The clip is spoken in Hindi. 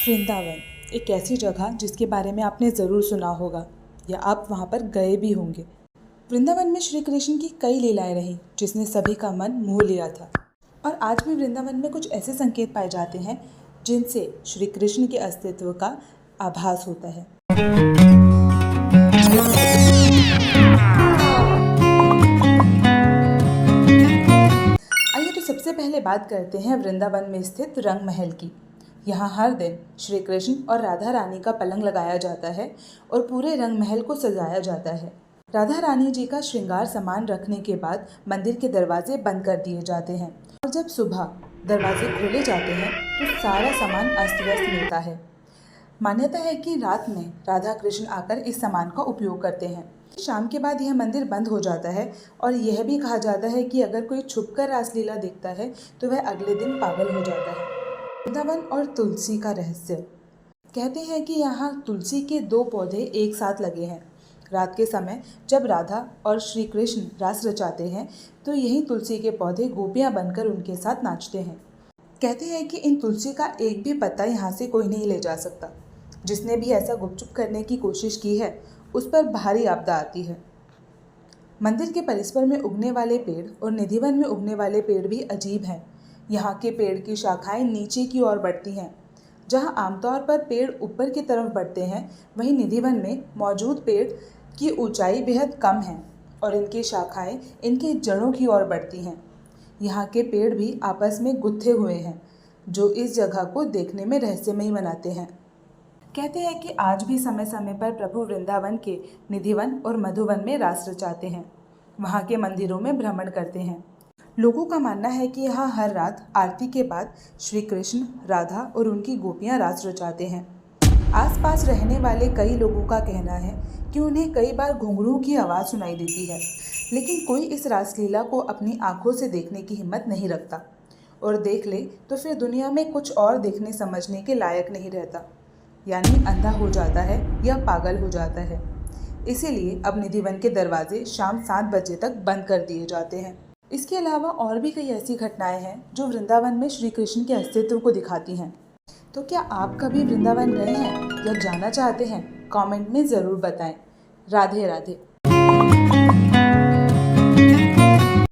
वृंदावन एक ऐसी जगह जिसके बारे में आपने ज़रूर सुना होगा या आप वहाँ पर गए भी होंगे। वृंदावन में श्री कृष्ण की कई लीलाएं रहीं जिसने सभी का मन मोह लिया था। और आज भी वृंदावन में कुछ ऐसे संकेत पाए जाते हैं जिनसे श्री कृष्ण के अस्तित्व का आभास होता है। आइए तो सबसे पहले बात करते हैं वृंदावन में स्थित रंग महल की। यहाँ हर दिन श्री कृष्ण और राधा रानी का पलंग लगाया जाता है और पूरे रंग महल को सजाया जाता है। राधा रानी जी का श्रृंगार सामान रखने के बाद मंदिर के दरवाजे बंद कर दिए जाते हैं और जब सुबह दरवाजे खोले जाते हैं तो सारा सामान अस्त व्यस्त मिलता है। मान्यता है कि रात में राधा कृष्ण आकर इस सामान का उपयोग करते हैं। शाम के बाद यह मंदिर बंद हो जाता है और यह भी कहा जाता है कि अगर कोई छुपकर रासलीला देखता है तो वह अगले दिन पागल हो जाता है। वृंदावन और तुलसी का रहस्य। कहते हैं कि यहाँ तुलसी के 2 पौधे एक साथ लगे हैं। रात के समय जब राधा और श्री कृष्ण रास रचाते हैं तो यही तुलसी के पौधे गोपियाँ बनकर उनके साथ नाचते हैं। कहते हैं कि इन तुलसी का एक भी पत्ता यहाँ से कोई नहीं ले जा सकता। जिसने भी ऐसा गुपचुप करने की कोशिश की है उस पर भारी आपदा आती है। मंदिर के परिसर में उगने वाले पेड़ और निधिवन में उगने वाले पेड़ भी अजीब हैं। यहाँ के पेड़ की शाखाएं नीचे की ओर बढ़ती हैं। जहाँ आमतौर पर पेड़ ऊपर की तरफ बढ़ते हैं वहीं निधिवन में मौजूद पेड़ की ऊंचाई बेहद कम है और इनकी शाखाएं इनकी जड़ों की ओर बढ़ती हैं। यहाँ के पेड़ भी आपस में गुत्थे हुए हैं जो इस जगह को देखने में रहस्यमयी बनाते हैं। कहते हैं कि आज भी समय समय पर प्रभु वृंदावन के निधिवन और मधुवन में रास रचाते हैं। वहाँ के मंदिरों में भ्रमण करते हैं। लोगों का मानना है कि यहाँ हर रात आरती के बाद श्री कृष्ण, राधा और उनकी गोपियाँ रास रचाते हैं। आसपास रहने वाले कई लोगों का कहना है कि उन्हें कई बार घुंघरू की आवाज़ सुनाई देती है, लेकिन कोई इस रासलीला को अपनी आंखों से देखने की हिम्मत नहीं रखता और देख ले तो फिर दुनिया में कुछ और देखने समझने के लायक नहीं रहता, यानी अंधा हो जाता है या पागल हो जाता है। इसीलिए अब निधिवन के दरवाजे शाम 7 बजे तक बंद कर दिए जाते हैं। इसके अलावा और भी कई ऐसी घटनाएं हैं जो वृंदावन में श्री कृष्ण के अस्तित्व को दिखाती हैं। तो क्या आप कभी वृंदावन गए हैं या जाना चाहते हैं? कमेंट में ज़रूर बताएं। राधे राधे।